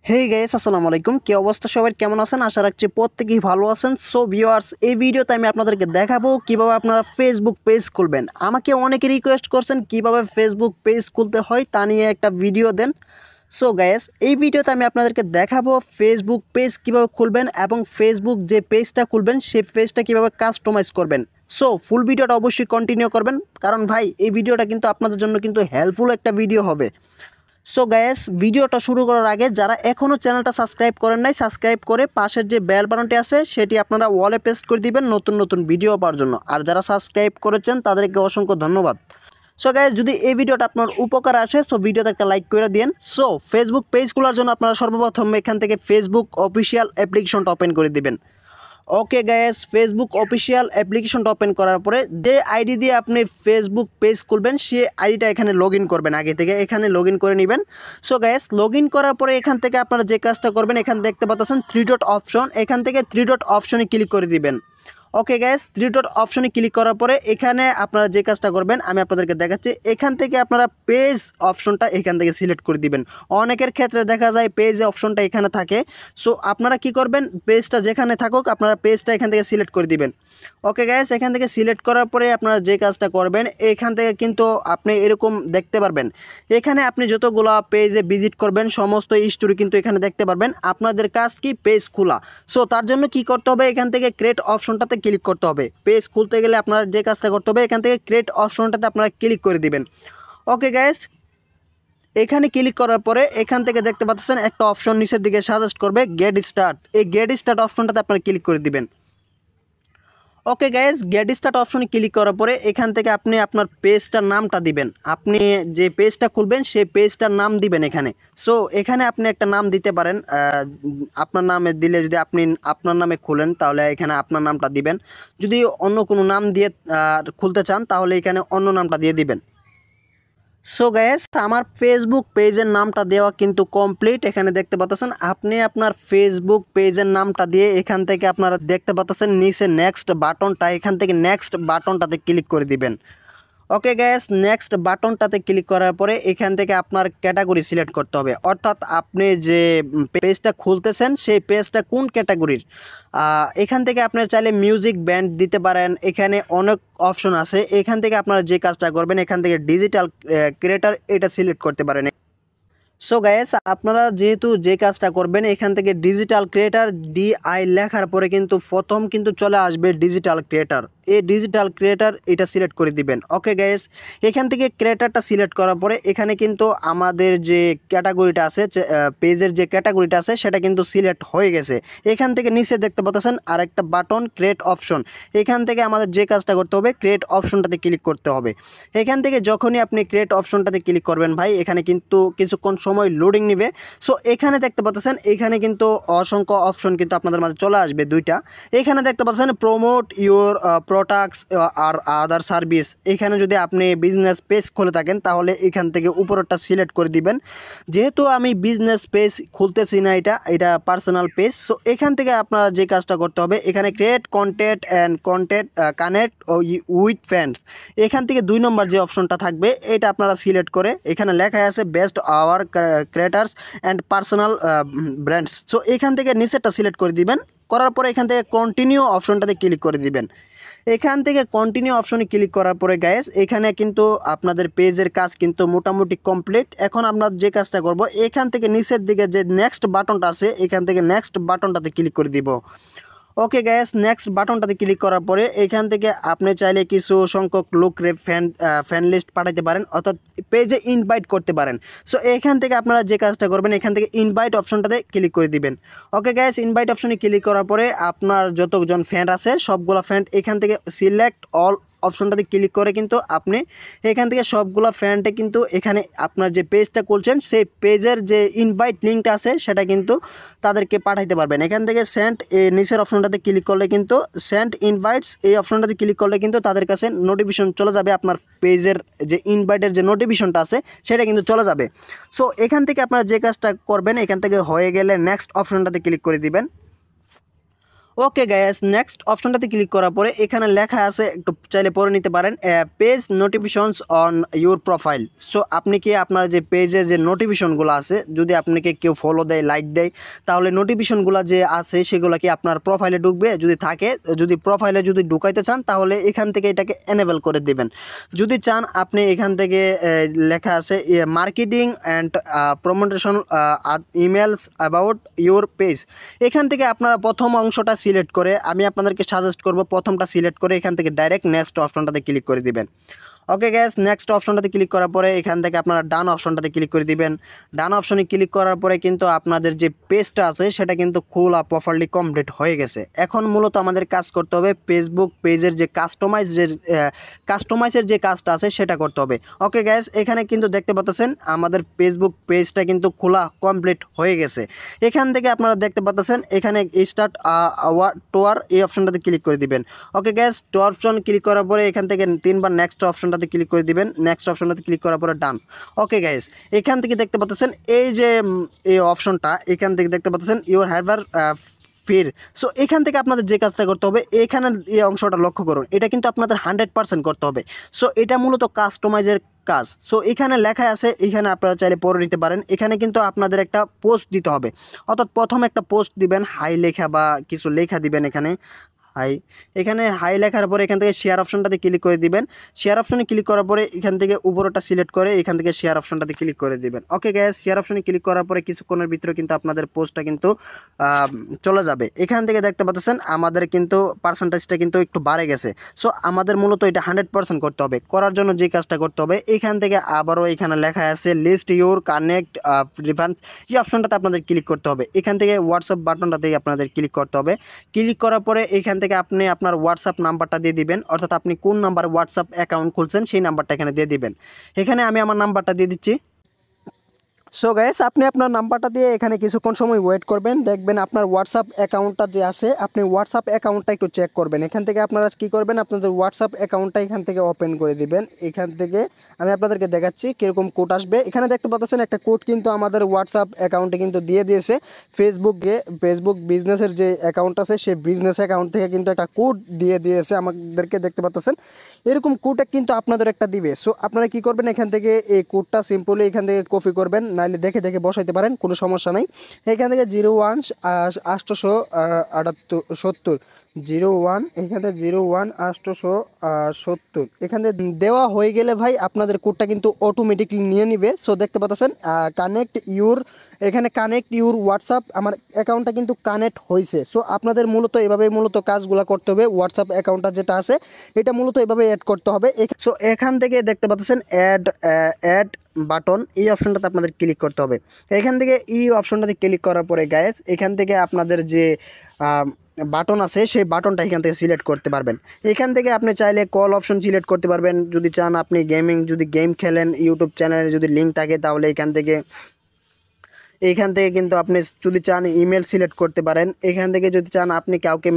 Hey guys, আসসালামু আলাইকুম। কি অবস্থা সবার, কেমন আছেন? আশা রাখছি প্রত্যেকেই ভালো আছেন। সো ভিউয়ার্স, এই ভিডিওতে আমি আপনাদেরকে দেখাবো কিভাবে আপনারা ফেসবুক পেজ খুলবেন। আমাকে অনেকে রিকোয়েস্ট করছেন কিভাবে ফেসবুক পেজ খুলতে হয় তা নিয়ে একটা ভিডিও দেন। সো গাইস, এই ভিডিওতে আমি আপনাদেরকে দেখাবো ফেসবুক পেজ কিভাবে খুলবেন এবং ফেসবুক যে পেজটা খুলবেন সেই পেজটা কিভাবে কাস্টমাইজ করবেন। সো ফুল ভিডিওটা অবশ্যই কন্টিনিউ করবেন, কারণ ভাই এই ভিডিওটা কিন্তু আপনাদের জন্য কিন্তু হেল্পফুল একটা ভিডিও হবে। সো গাইস, ভিডিওটা শুরু করার আগে যারা এখনও চ্যানেলটা সাবস্ক্রাইব করেন নাই, সাবস্ক্রাইব করে পাশের যে বেল বাটনটি আছে সেটি আপনারা ওয়ালে পেস্ট করে দিবেন নতুন নতুন ভিডিও পাওয়ার জন্য। আর যারা সাবস্ক্রাইব করেছেন তাদেরকে অসংখ্য ধন্যবাদ। সো গাইস, যদি এই ভিডিওটা আপনার উপকার আসে সো ভিডিওতে একটা লাইক করে দিন। সো ফেসবুক পেজ খোলার জন্য আপনারা সর্বপ্রথম এখান থেকে ফেসবুক অফিসিয়াল অ্যাপ্লিকেশনটা ওপেন করে দিবেন। ওকে গাইস, ফেসবুক অফিসিয়াল অ্যাপ্লিকেশনটা ওপেন করার পরে যে আইডি দিয়ে আপনি ফেসবুক পেজ খুলবেন সেই আইডিটা এখানে লগ ইন করবেন। আগে থেকে এখানে লগ ইন করে নেবেন। সো গাইস, লগ ইন করার পরে এখান থেকে আপনারা যে কাজটা করবেন, এখানে দেখতে পাচ্ছেন থ্রি ডট অপশন, এখান থেকে থ্রি ডট অপশনে ক্লিক করে দিবেন। ওকে গাইস, থ্রি ডট অপশনে ক্লিক করার পরে এখানে আপনারা যে কাজটা করবেন আমি আপনাদেরকে দেখাচ্ছি। এখান থেকে আপনারা পেজ অপশনটা এখান থেকে সিলেক্ট করে দিবেন। অনেকের ক্ষেত্রে দেখা যায় পেজ অপশনটা এখানে থাকে। সো আপনারা কি করবেন, পেজটা যেখানে থাকুক আপনারা পেজটা এখান থেকে সিলেক্ট করে দিবেন। ওকে গাইস, এখান থেকে সিলেক্ট করার পরে আপনারা যে কাজটা করবেন এখান থেকে কিন্তু আপনি এরকম দেখতে পারবেন। এখানে আপনি যতগুলো পেজে ভিজিট করবেন সমস্ত স্টোরি কিন্তু এখানে দেখতে পারবেন। আপনাদের কাজ কি, পেজ খোলা। সো তার জন্য কি করতে হবে, এখান থেকে ক্রিয়েট অপশনটাতে ক্লিক করতে হবে। পেজ খুলতে গেলে আপনারা যে কাজটা করতে হবে এখান থেকে ক্রিয়েট অপশনটাতে আপনারা ক্লিক করে দিবেন। ওকে গাইস, এখানে ক্লিক করার পরে এখান থেকে দেখতে পাচ্ছেন একটা অপশন নিচের দিকে সাজেস্ট করবে গেট স্টার্ট। এই গেট স্টার্ট অপশনটাতে আপনারা ক্লিক করে দিবেন। ওকে গাইজ, গেট স্টার্ট অপশনে ক্লিক করার পরে এখান থেকে আপনি আপনার পেজটার নামটা দিবেন। আপনি যে পেজটা খুলবেন সেই পেজটার নাম দিবেন এখানে। সো এখানে আপনি একটা নাম দিতে পারেন। আপনার নামে দিলে, যদি আপনি আপনার নামে খুলেন তাহলে এখানে আপনার নামটা দিবেন। যদি অন্য কোনো নাম দিয়ে খুলতে চান তাহলে এখানে অন্য নামটা দিয়ে দিবেন। সো গাইস, আমার ফেসবুক পেজের নামটা দেওয়া কিন্তু কমপ্লিট। এখানে দেখতে পাচ্ছেন আপনি আপনার ফেসবুক পেজের নামটা দিয়ে এখান থেকে আপনারা দেখতে পাচ্ছেন নিচে নেক্সট বাটনটা, এখান থেকে নেক্সট বাটনটাতে ক্লিক করে দিবেন। ওকে গ্যাস, নেক্সট বাটনটাতে ক্লিক করার পরে এখান থেকে আপনার ক্যাটাগরি সিলেক্ট করতে হবে, অর্থাৎ আপনি যে পেজটা খুলতেছেন সেই পেজটা কোন ক্যাটাগরির। এখান থেকে আপনার চাইলে মিউজিক ব্যান্ড দিতে পারেন, এখানে অনেক অপশন আছে। এখান থেকে আপনারা যে কাজটা করবেন এখান থেকে ডিজিটাল ক্রিয়েটার এটা সিলেক্ট করতে পারেন। সো গাইস, আপনারা যেহেতু যে কাজটা করবেন এখান থেকে ডিজিটাল ক্রিয়েটার ডিআই লেখার পরে কিন্তু প্রথম কিন্তু চলে আসবে ডিজিটাল ক্রিয়েটার। এই ডিজিটাল ক্রিয়েটার এটা সিলেক্ট করে দিবেন। ওকে গাইস, এখান থেকে ক্রিয়েটারটা সিলেক্ট করার পরে এখানে কিন্তু আমাদের যে ক্যাটাগরিটা আছে, পেজের যে ক্যাটাগরিটা আছে সেটা কিন্তু সিলেক্ট হয়ে গেছে। এখান থেকে নিচে দেখতে পাচ্ছেন আরেকটা বাটন ক্রিয়েট অপশন। এখান থেকে আমাদের যে কাজটা করতে হবে ক্রিয়েট অপশনটাতে ক্লিক করতে হবে। এখান থেকে যখনই আপনি ক্রিয়েট অপশনটাতে ক্লিক করবেন ভাই, এখানে কিন্তু কিছুক্ষণ সময় লোডিং নেবে। সো এখানে দেখতে পাচ্ছেন এখানে কিন্তু অসংখ্য অপশন কিন্তু আপনাদের মাঝে চলে আসবে দুইটা। এখানে দেখতে পাচ্ছেন প্রমোট ইউর প্রোডাক্টস আর আদার সার্ভিস। এখানে যদি আপনি বিজনেস পেজ খুলে থাকেন তাহলে এখান থেকে উপরেরটা সিলেক্ট করে দিবেন। যেহেতু আমি বিজনেস পেজ খুলতেছি না, এটা পার্সোনাল পেজ। সো এখান থেকে আপনারা যে কাজটা করতে হবে এখানে create content and content connect with friends. এখান থেকে 2 নম্বর যে অপশনটা থাকবে এটা আপনারা সিলেক্ট করে এখানে লেখা আছে best our creators and personal brands. So এখান থেকে নিচেরটা সিলেক্ট করে দিবেন। করার পরে এখান থেকে কন্টিনিউ অপশনটাতে ক্লিক করে দিবেন। এখান থেকে কন্টিনিউ অপশনে ক্লিক করার পরে গাইস, এখানে কিন্তু আপনাদের পেজের কাজ কিন্তু মোটামুটি কমপ্লিট। এখন আমরা যে কাজটা করব এখান থেকে নিচের দিকে যে নেক্সট বাটনটা আছে এখান থেকে নেক্সট বাটনটাতে ক্লিক করে দিব। ওকে গ্যাস, নেক্সট বাটনটাতে ক্লিক করার পরে এখান থেকে আপনি চাইলে কিছু সংখ্যক লোকরে ফ্যান লিস্ট পাঠাতে পারেন, অর্থাৎ পেজে ইনভাইট করতে পারেন। সো এখান থেকে আপনারা যে কাজটা করবেন এখান থেকে ইনভাইট অপশনটাতে ক্লিক করে দিবেন। ওকে গ্যাস, ইনভাইট অপশনে ক্লিক করার পরে আপনার যতজন ফ্যান আছে সবগুলো ফ্যান এখান থেকে সিলেক্ট অল অপশনটাতে ক্লিক করে কিন্তু আপনি এখান থেকে সবগুলো ফ্যানটা কিন্তু এখানে আপনার যে পেজটা খুলছেন সেই পেজের যে ইনভাইট লিঙ্কটা আছে সেটা কিন্তু তাদেরকে পাঠাইতে পারবেন। এখান থেকে সেন্ড এই নিচের অপশনটাতে ক্লিক করলে কিন্তু সেন্ড ইনভাইটস এই অপশনটাতে ক্লিক করলে কিন্তু তাদের কাছে নোটিফিকেশন চলে যাবে। আপনার পেজের যে ইনভাইটের যে নোটিফিকেশনটা আছে সেটা কিন্তু চলে যাবে। সো এখান থেকে আপনারা যে কাজটা করবেন এখান থেকে হয়ে গেলে নেক্সট অপশনটাতে ক্লিক করে দিবেন। ওকে গাইস, নেক্সট অপশনটাতে ক্লিক করার পরে এখানে লেখা আছে, একটু চাইলে পড়ে নিতে পারেন, page notifications on your profile. So আপনি কি আপনার যে পেজের যে নোটিফিকেশনগুলো আছে, যদি আপনাকে কেউ ফলো দেয়, লাইক দেয়, তাহলে নোটিফিকেশনগুলো যে আছে সেগুলো কি আপনার প্রোফাইলে ঢুকবে? যদি থাকে, যদি প্রোফাইলে যদি ঢুকাইতে চান তাহলে এখান থেকে এটাকে এনেবল করে দিবেন। যদি চান আপনি এখান থেকে লেখা আছে marketing and promotion emails about your page, এখান থেকে আপনারা প্রথম অংশটা সিলেক্ট করে, আমি আপনাদেরকে সাজেস্ট করব প্রথমটা সিলেক্ট করে এখান থেকে ডাইরেক্ট নেক্সট অপশনটাতে ক্লিক করে দিবেন। ওকে গ্যাস, নেক্সট অপশনটাতে ক্লিক করার পরে এখান থেকে আপনারা ডান অপশনটাতে ক্লিক করে দিবেন। ডান অপশনে ক্লিক করার পরে কিন্তু আপনাদের যে পেজটা আছে সেটা কিন্তু খোলা প্রপারলি কমপ্লিট হয়ে গেছে। এখন মূলত আমাদের কাজ করতে হবে ফেসবুক পেজের যে কাস্টমাইজের যে কাজটা আছে সেটা করতে হবে। ওকে গ্যাস, এখানে কিন্তু দেখতে পাচ্ছেন আমাদের ফেসবুক পেজটা কিন্তু খোলা কমপ্লিট হয়ে গেছে। এখান থেকে আপনারা দেখতে পাচ্ছেন এখানে স্টার্ট টোয়ার এই অপশনটাতে ক্লিক করে দিবেন। ওকে গ্যাস, টু অপশন ক্লিক করার পরে এখান থেকে 3বার নেক্সট অপশনটাতে ক্লিক করে দিবেন। নেক্সট অপশনটাতে ক্লিক করার পরে ডান। ওকে গাইস, এখান থেকে দেখতে পাচ্ছেন এই যে এই অপশনটা, এখান থেকে দেখতে পাচ্ছেন ইউর হ্যাভার ফির। সো এখান থেকে আপনাদের যে কাজটা করতে হবে, এখানে এই অংশটা লক্ষ্য করুন, এটা কিন্তু আপনাদের 100% করতে হবে। সো এটা মূলত কাস্টমাইজের কাজ। সো এখানে লেখা আছে, এখানে আপনারা চাইলে পড়ে নিতে পারেন। এখানে কিন্তু আপনাদের একটা পোস্ট দিতে হবে, অর্থাৎ প্রথম একটা পোস্ট দিবেন, হাই লেখা বা কিছু লেখা দিবেন এখানে হাই। এখানে হাই লেখার পরে এখান থেকে শেয়ার অপশনটাতে ক্লিক করে দিবেন। শেয়ার অপশনে ক্লিক করার পরে এখান থেকে উপরটা সিলেক্ট করে এখান থেকে শেয়ার অপশনটাতে ক্লিক করে দিবেন। ওকে গ্যাস, শেয়ার অপশনে ক্লিক করার পরে কিছুক্ষণের ভিতরে কিন্তু আপনাদের পোস্টটা কিন্তু চলে যাবে। এখান থেকে দেখতে পাচ্ছেন আমাদের কিন্তু পার্সেন্টেজটা কিন্তু একটু বাড়ে গেছে। সো আমাদের মূলত এটা 100% করতে হবে। করার জন্য যে কাজটা করতে হবে, এখান থেকে আবারও এখানে লেখা আছে লিস্ট ইউর কানেক্ট রেফারেন্স, এই অপশনটাতে আপনাদের ক্লিক করতে হবে। এখান থেকে হোয়াটসঅ্যাপ বাটনটাতে আপনাদের ক্লিক করতে হবে। ক্লিক করার পরে এখান থেকে আপনি আপনার হোয়াটসঅ্যাপ নাম্বারটা দিয়ে দিবেন, অর্থাৎ আপনি কোন নাম্বার হোয়াটসঅ্যাপ অ্যাকাউন্ট খুলছেন সেই নাম্বারটা এখানে দিয়ে দিবেন। এখানে আমি আমার নাম্বারটা দিয়ে দিচ্ছি। সো গাইস, আপনি আপনার নাম্বারটা দিয়ে এখানে কিছুক্ষণ সময় ওয়েট করবেন, দেখবেন আপনার হোয়াটসঅ্যাপ অ্যাকাউন্টটা যে আছে, আপনি হোয়াটসঅ্যাপ অ্যাকাউন্টটা একটু চেক করবেন। এখান থেকে আপনারা কী করবেন, আপনাদের হোয়াটসঅ্যাপ অ্যাকাউন্টটা এখান থেকে ওপেন করে দিবেন। এখান থেকে আমি আপনাদেরকে দেখাচ্ছি কীরকম কোড আসবে। এখানে দেখতে পাচ্ছেন একটা কোড কিন্তু আমাদের হোয়াটসঅ্যাপ অ্যাকাউন্টে কিন্তু দিয়ে দিয়েছে। ফেসবুক বিজনেসের যে অ্যাকাউন্ট আছে সেই বিজনেস অ্যাকাউন্ট থেকে কিন্তু একটা কোড দিয়ে দিয়েছে আমাদেরকে, দেখতে পাচ্ছেন এরকম কোড কিন্তু আপনাদের একটা দিবে। সো আপনারা কি করবেন, এখান থেকে এই কোডটা সিম্পলি এখান থেকে কপি করবেন, নাহলে দেখে দেখে বসাইতে পারেন, কোনো সমস্যা নাই। এখান থেকে 01 870 01, এখান থেকে 01 870 এখান থেকে দেওয়া হয়ে গেলে ভাই আপনাদের কোডটা কিন্তু অটোমেটিকলি নিয়ে নিবে। সো দেখতে পাচ্ছেন কানেক্ট ইউর, এখানে কানেক্ট ইউর হোয়াটসঅ্যাপ, আমার অ্যাকাউন্টটা কিন্তু কানেক্ট হয়েছে। সো আপনাদের মূলত এভাবে মূলত কাজগুলো করতে হবে। হোয়াটসঅ্যাপ অ্যাকাউন্টটা যেটা আছে এটা মূলত এভাবে অ্যাড করতে হবে। সো এখান থেকে দেখতে পাচ্ছেন অ্যাড বাটন, এই অপশনটাতে আপনাদের ক্লিক করতে হবে। এখান থেকে এই অপশনটাতে ক্লিক করার পরে গাইস, এখান থেকে আপনাদের যে বাটন আছে সেই বাটনটা এখান থেকে সিলেক্ট করতে পারবেন। এখান থেকে আপনি চাইলে কল অপশন সিলেক্ট করতে পারবেন। যদি চান আপনি যদি গেম খেলেন, ইউটিউব চ্যানেলে যদি লিঙ্ক থাকে তাহলে এখান থেকে কিন্তু আপনি যদি চান ইমেল সিলেক্ট করতে পারেন। এখান থেকে যদি চান আপনি কাউকে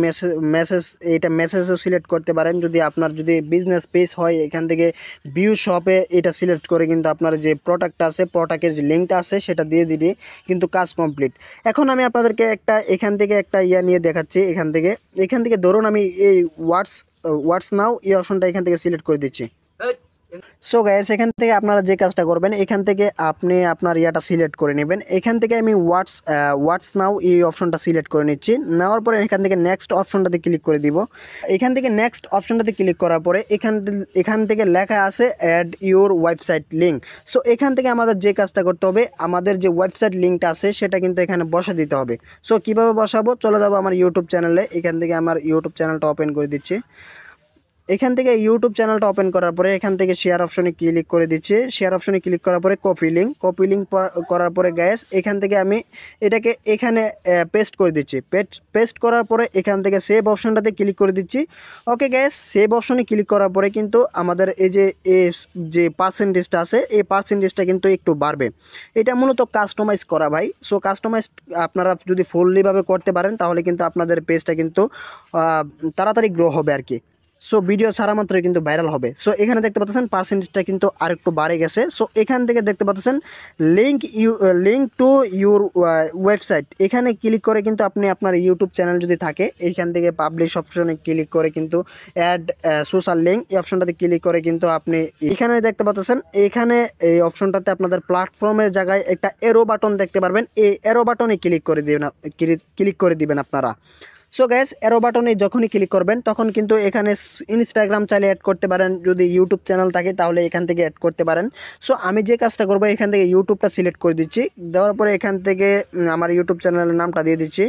মেসেজও সিলেক্ট করতে পারেন। যদি আপনার বিজনেস পেজ হয়, এখান থেকে ভিউ শপে এটা সিলেক্ট করে কিন্তু আপনার যে প্রোডাক্ট আছে, প্রোডাক্টের যে লিঙ্কটা আছে সেটা দিয়ে দিলে কিন্তু কাজ কমপ্লিট। এখন আমি আপনাদেরকে এখান থেকে একটা নিয়ে দেখাচ্ছি। এখান থেকে ধরুন আমি এই হোয়াটস নাও এই অপশনটা এখান থেকে সিলেক্ট করে দিচ্ছি। সো গাইস, এখান থেকে আপনারা যে কাজটা করবেন, এখান থেকে আপনি আপনার সিলেক্ট করে নেবেন। এখান থেকে আমি হোয়াটস নাও এই অপশনটা সিলেক্ট করে নিচ্ছি। নেওয়ার পরে এখান থেকে নেক্সট অপশনটাতে ক্লিক করে দিব। এখান থেকে নেক্সট অপশনটাতে ক্লিক করার পরে এখান থেকে লেখা আছে add your website link. So এখান থেকে আমাদের যে কাজটা করতে হবে, আমাদের যে ওয়েবসাইট লিঙ্কটা আছে সেটা কিন্তু এখানে বসা দিতে হবে। সো কীভাবে বসাবো, চলে যাবো আমার ইউটিউব চ্যানেলে। এখান থেকে আমার ইউটিউব চ্যানেলটা ওপেন করে দিচ্ছি। এখান থেকে ইউটিউব চ্যানেলটা ওপেন করার পরে এখান থেকে শেয়ার অপশনে ক্লিক করে দিচ্ছি। শেয়ার অপশনে ক্লিক করার পরে কপি লিঙ্ক করার পরে গ্যাস, এখান থেকে আমি এটাকে এখানে পেস্ট করে দিচ্ছি। পেস্ট করার পরে এখান থেকে সেভ অপশনটাতে ক্লিক করে দিচ্ছি। ওকে গ্যাস, সেভ অপশনে ক্লিক করার পরে কিন্তু আমাদের এই যে পার্সেন্টেজটা আছে এই পার্সেন্টেজটা কিন্তু একটু বাড়বে। এটা মূলত কাস্টমাইজ করা ভাই। সো কাস্টমাইজ আপনারা যদি ফুললিভাবে করতে পারেন তাহলে কিন্তু আপনাদের পেজটা কিন্তু তাড়াতাড়ি গ্রো হবে আর কি। সো ভিডিও ছাড়া মাত্রই কিন্তু ভাইরাল হবে। সো এখানে দেখতে পাচ্ছেন পার্সেন্টেজটা কিন্তু আরেকটু বাড়ে গেছে। সো এখান থেকে দেখতে পাচ্ছেন লিঙ্ক টু ইউর ওয়েবসাইট, এখানে ক্লিক করে কিন্তু আপনি আপনার ইউটিউব চ্যানেল যদি থাকে এইখান থেকে পাবলিশ অপশনে ক্লিক করে কিন্তু অ্যাড সোশ্যাল লিঙ্ক এই অপশনটাতে ক্লিক করে কিন্তু আপনি এখানে দেখতে পাচ্ছেন, এখানে এই অপশনটাতে আপনাদের প্ল্যাটফর্মের জায়গায় একটা এরো বাটন দেখতে পারবেন, এই এরো বাটনে ক্লিক করে দিবেন আপনারা। সো গ্যাস এরো বাটনে যখনই ক্লিক করবেন তখন কিন্তু এখানে ইনস্টাগ্রাম চাইলে অ্যাড করতে পারেন, যদি ইউটিউব চ্যানেল থাকে তাহলে এখান থেকে অ্যাড করতে পারেন। সো আমি যে কাজটা করবো এখান থেকে ইউটিউবটা সিলেক্ট করে দিচ্ছি, দেওয়ার পরে এখান থেকে আমার ইউটিউব চ্যানেলের নামটা দিয়ে দিচ্ছি।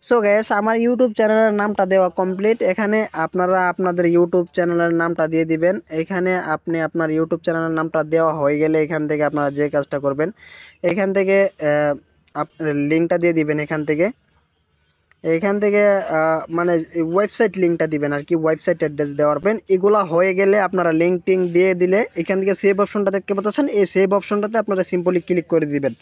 সো গ্যাস আমার ইউটিউব চ্যানেলের নামটা দেওয়া কমপ্লিট। এখানে আপনারা আপনাদের ইউটিউব চ্যানেলের নামটা দিয়ে দিবেন। এখানে আপনি আপনার ইউটিউব চ্যানেলের নামটা দেওয়া হয়ে গেলে এখান থেকে আপনারা যে কাজটা করবেন এখান থেকে আপনার লিঙ্কটা দিয়ে দিবেন। এখান থেকে মানে ওয়েবসাইট লিঙ্কটা দিবেন আর কি, ওয়েবসাইট অ্যাড্রেস দেওয়ার পেন। এগুলা হয়ে গেলে আপনারা লিঙ্ক টিঙ্ক দিয়ে দিলে এখান থেকে সেভ অপশনটা দেখতে পাচ্ছেন, এই সেভ অপশনটাতে আপনারা সিম্পলি ক্লিক করে দিবেন।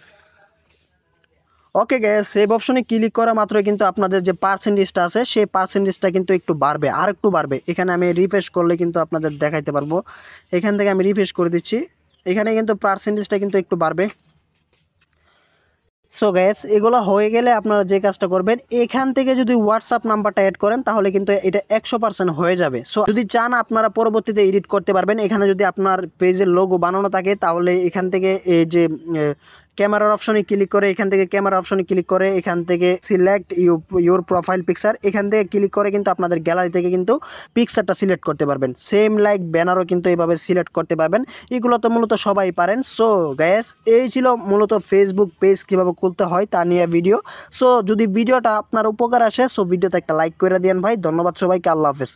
ওকে গ্যাস সেভ অপশনে ক্লিক করা মাত্রই কিন্তু আপনাদের যে পার্সেন্টেজটা আছে সেই পার্সেন্টেজটা কিন্তু একটু বাড়বে, আর একটু বাড়বে। এখানে আমি রিফ্রেশ করলে কিন্তু আপনাদের দেখাইতে পারবো। এখান থেকে আমি রিফ্রেশ করে দিচ্ছি, এখানে কিন্তু পার্সেন্টেজটা কিন্তু একটু বাড়বে। সো গ্যাস এগুলো হয়ে গেলে আপনারা যে কাজটা করবেন এখান থেকে যদি হোয়াটসঅ্যাপ নাম্বারটা অ্যাড করেন তাহলে কিন্তু এটা 100% হয়ে যাবে। সো যদি চান আপনারা পরবর্তীতে এডিট করতে পারবেন। এখানে যদি আপনার পেজের লোগো বানানো থাকে তাহলে এখান থেকে এই যে ক্যামেরার অপশনে ক্লিক করে এখান থেকে ক্যামেরা অপশনে ক্লিক করে এখান থেকে সিলেক্ট ইউর প্রোফাইল পিকচার, এখান থেকে ক্লিক করে কিন্তু আপনাদের গ্যালারি থেকে কিন্তু পিকচারটা সিলেক্ট করতে পারবেন। সেম লাইক ব্যানারও কিন্তু এইভাবে সিলেক্ট করতে পারবেন। এগুলো তো মূলত সবাই পারেন। সো গ্যাস এই ছিল মূলত ফেসবুক পেজ কীভাবে খুলতে হয় তা নিয়ে ভিডিও। সো যদি ভিডিওটা আপনার উপকার আসে সো ভিডিওতে একটা লাইক করে দিন ভাই। ধন্যবাদ সবাইকে, আল্লাহ হাফেজ।